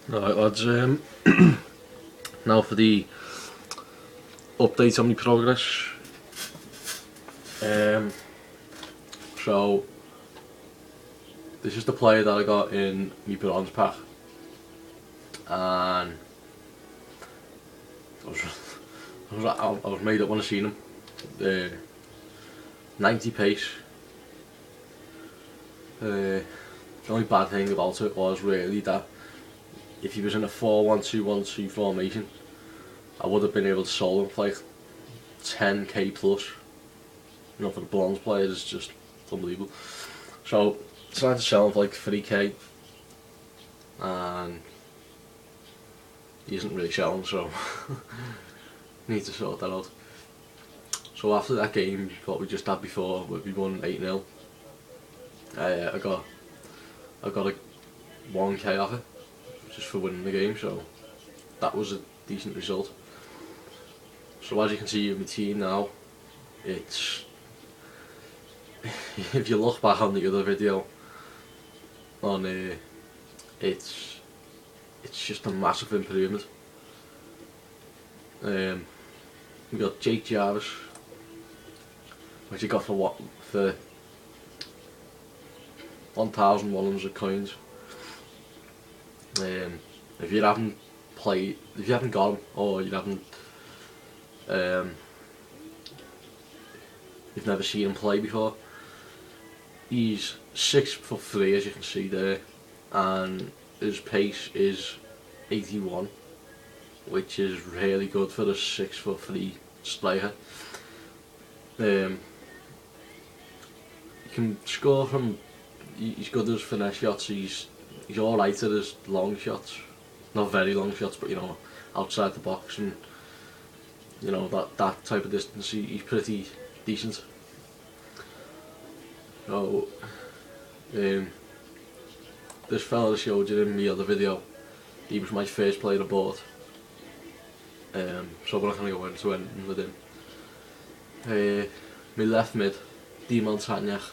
Right, lads. Now for the update on my progress. So this is the player that I got in my bronze pack, and I was made up when I seen him. 90 pace. The only bad thing about it was really that if he was in a 4-1-2-1-2 formation, I would have been able to sell him for like 10k plus. You know, for the bronze players, it's just unbelievable. So decided to sell him for like 3k, and he isn't really selling, so need to sort that out. So after that game, what we just had before, we won 8-0. I got a 1k off it, just for winning the game, so that was a decent result. So as you can see in my team now, it's if you look back on the other video, on it's just a massive improvement. We got Jake Jarvis, which he got for 1,100 coins. If you haven't got him, or you've never seen him play before, he's 6'3", as you can see there, and his pace is 81, which is really good for a 6'3" striker. He can score from. He's good at his finesse shots. He's alright at his long shots, not very long shots, but you know, outside the box and you know that type of distance. He's pretty decent. So this fella I showed you in the other video, he was my first player I bought. So we're not going to go into anything with him. My left mid, Dimon Tanyach,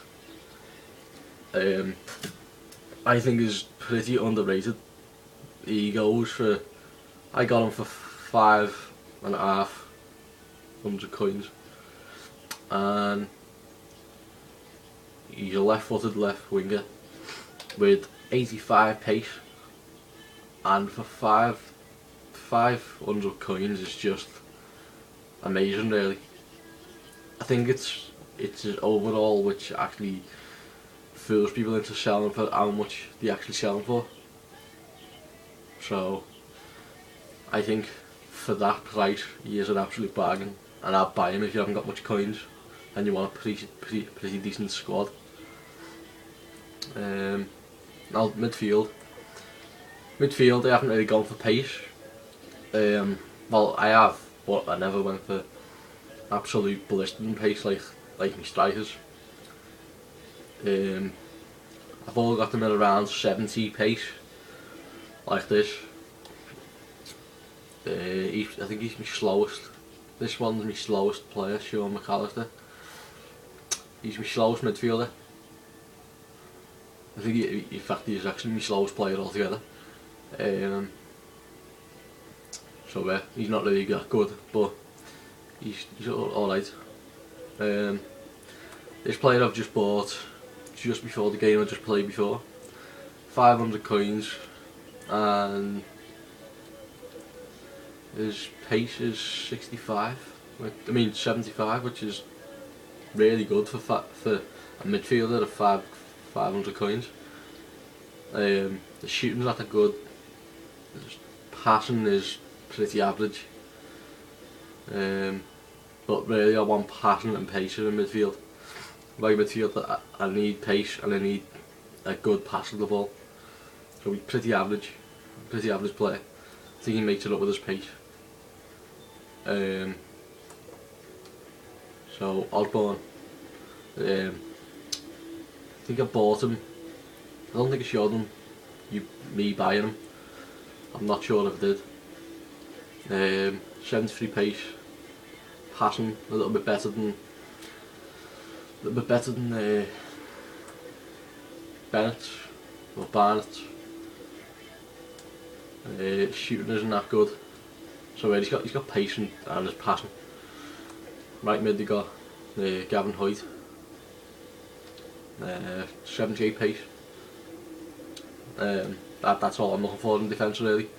I think is pretty underrated. He goes for, I got him for 5,500 coins, and he's a left-footed left winger with 85 pace, and for 500 coins is just amazing, really. I think it's his overall which actually fools people into selling for how much they actually sell him for. So I think for that price he is an absolute bargain, and I'd buy him if you haven't got much coins and you want a pretty decent squad. Now midfield I haven't really gone for pace. Well, I have, but I never went for absolute blistering pace like my strikers. I've all got them at around 70 pace, like this. I think he's my slowest. This one's my slowest player, Sean McAllister. He's my slowest midfielder. I think in fact he's actually my slowest player altogether. So yeah, he's not really that good, but he's alright. This player I've just bought just before the game I just played before, 500 coins, and his pace is 65. I mean 75, which is really good for a midfielder of 500 coins. The shooting's not that good. His passing is pretty average. But really I want passing and pace in midfield. My midfield, I need pace and I need a good pass of the ball. So he's pretty average player. I think he makes it up with his pace. So Osborne, I think I bought him. I don't think I showed him me buying him. I'm not sure if I did. 73 pace, passing a little bit better than Bennett or Barnett. Shooting isn't that good. So he's got pace and his passing. Right mid they got Gavin Hoyt, 78 pace. That's all I'm looking for in defence really.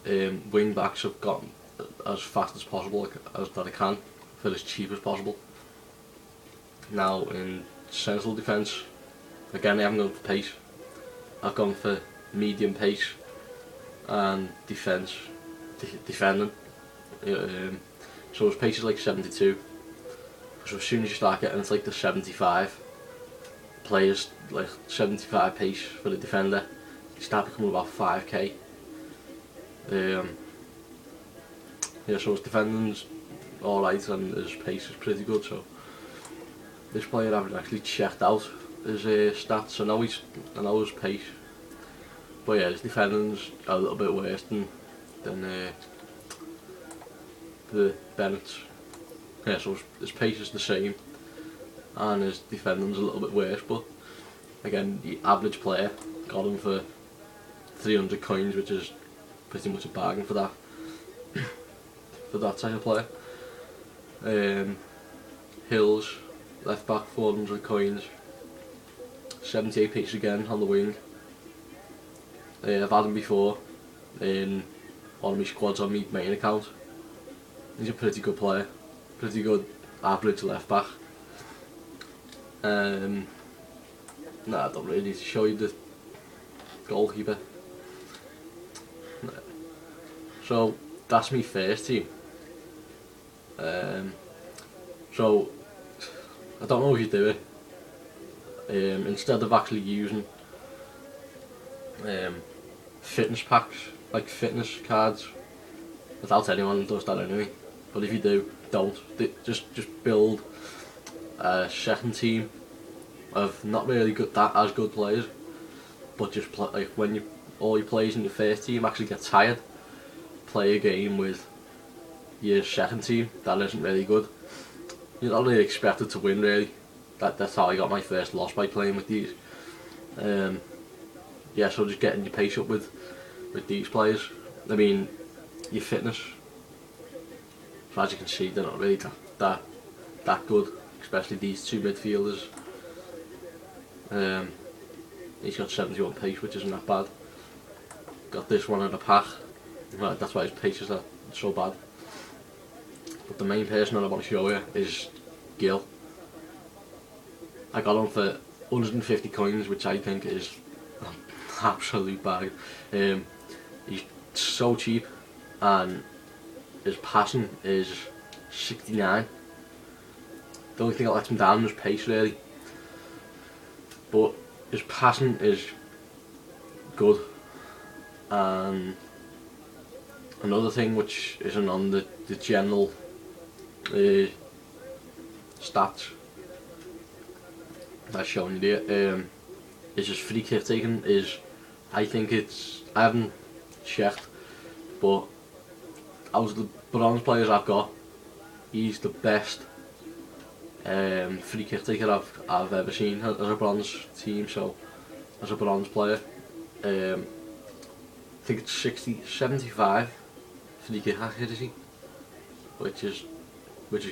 Wing backs have got as fast as possible as that I can for as cheap as possible. Now in central defence, again I haven't gone for pace. I've gone for medium pace and defending. So his pace is like 72. So as soon as you start getting it's like the 75 players, like 75 pace for the defender, you start becoming about 5k. Yeah, so his defending's alright and his pace is pretty good. So this player I haven't actually checked out his stats. I know his pace, but yeah, his defending's a little bit worse than the Bennett's. Yeah, so his pace is the same and his defending's a little bit worse, but again the average player got him for 300 coins, which is pretty much a bargain for that for that type of player. Hills, left back, 400 coins, 78 pace again on the wing. I've had him before in one of my squads on my main account. He's a pretty good player, pretty good average left back. Nah, I don't really need to show you the goalkeeper. So that's my first team. So I don't know if you do it. Instead of actually using fitness packs, like fitness cards, without anyone does that anyway. But if you do, don't. Just build a second team of not really as good players, but just play, like when all your players in your first team actually get tired, play a game with your second team that isn't really good. You're not really expected to win really. That's how I got my first loss, by playing with these. Yeah, so just getting your pace up with these players. I mean, your fitness, so as you can see, they're not really that good, especially these two midfielders. He's got 71 pace, which isn't that bad. Got this one in a pack. Well, that's why his pace is so bad. But the main person that I want to show you is Gil. I got him for 150 coins, which I think is an absolute bag. He's so cheap and his passing is 69. The only thing that lets him down is pace really, but his passing is good. And another thing which isn't on the general stats that's shown you there, is his free kick taking is, I think I haven't checked, but out of the bronze players I've got, he's the best free kick taker I've ever seen as a bronze team. So as a bronze player, I think it's 75 free kick accuracy, which is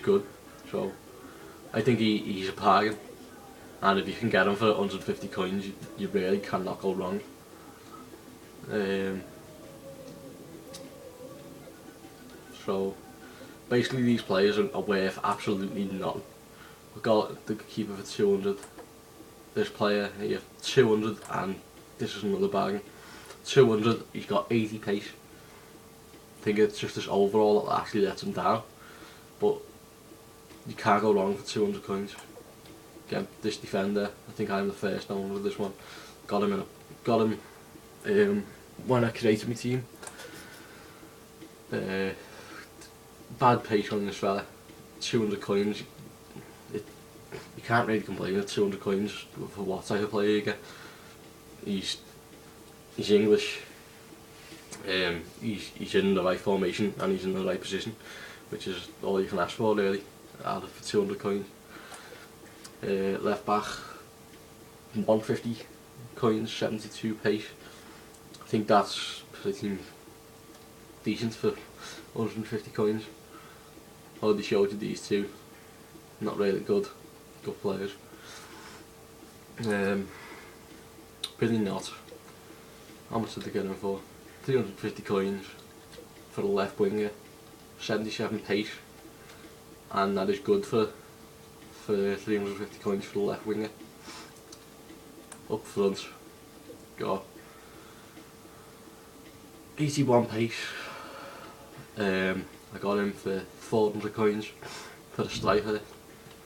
good. So I think he's a bargain, and if you can get him for 150 coins, you really cannot go wrong. So basically these players are worth absolutely nothing. We've got the keeper for 200, this player here 200, and this is another bargain. 200, he's got 80 pace. I think it's just this overall that actually lets him down, but you can't go wrong for 200 coins. Again, this defender, I think I'm the first owner of this one. Got him when I created my team. Bad pace on this fella, 200 coins. You can't really complain with 200 coins for what type of player you get. He's English. He's in the right formation and he's in the right position, which is all you can ask for really, out of 200 coins. Left back, 150 coins, 72 pace. I think that's they seem decent for 150 coins. I already showed you these two, not really good players. Billy Knott, how much did they get him for? 350 coins for a left winger, 77 pace, and that is good for 350 coins for the left winger. Up front, got 81 pace. I got him for 400 coins for the striker,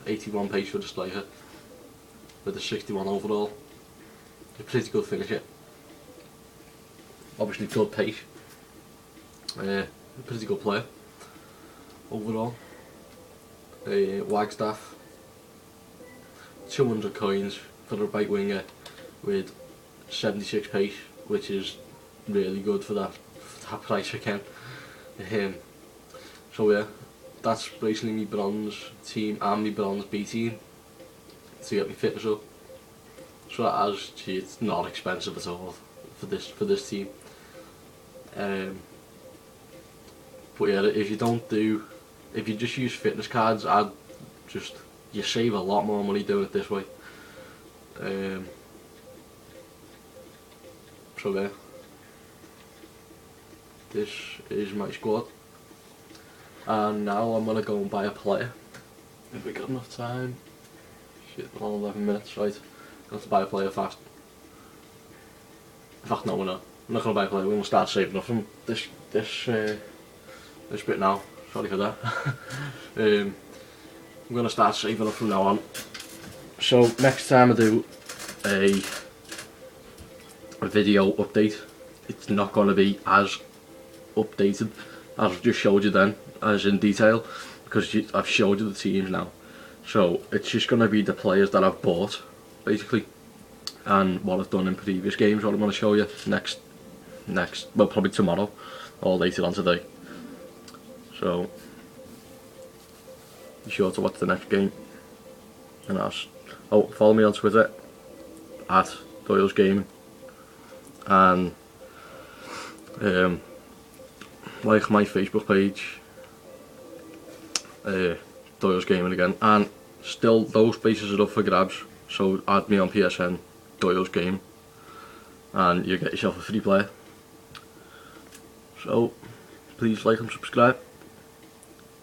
81 pace for the striker, with a 61 overall. A pretty good finisher. Obviously good pace. A pretty good player overall. Wagstaff, 200 coins for the right winger with 76 pace, which is really good for that price again. So yeah, that's basically my bronze team and my bronze B team to get my fitness up. So that is, it's not expensive at all for this team. But yeah, if you just use fitness cards, you save a lot more money doing it this way. So yeah, this is my squad, and now I'm gonna go and buy a player. If we got enough time. Shit, we're on 11 minutes, right? Got to buy a player fast. In fact, no, we're not. I'm not gonna buy a player. We're gonna start saving up from this bit now. Sorry for that. I'm gonna start saving up from now on. So next time I do a video update, it's not gonna be as updated as I've just showed you then, as in detail, because I've showed you the teams now. So it's just gonna be the players that I've bought, basically, and what I've done in previous games. What I'm gonna show you next, well, probably tomorrow or later on today. So be sure to watch the next game. And follow me on Twitter at Doyle's Gaming, and like my Facebook page, Doyle's Gaming again, and still those spaces are up for grabs, so add me on PSN, Doyle's Gaming, and you get yourself a free player. So please like and subscribe.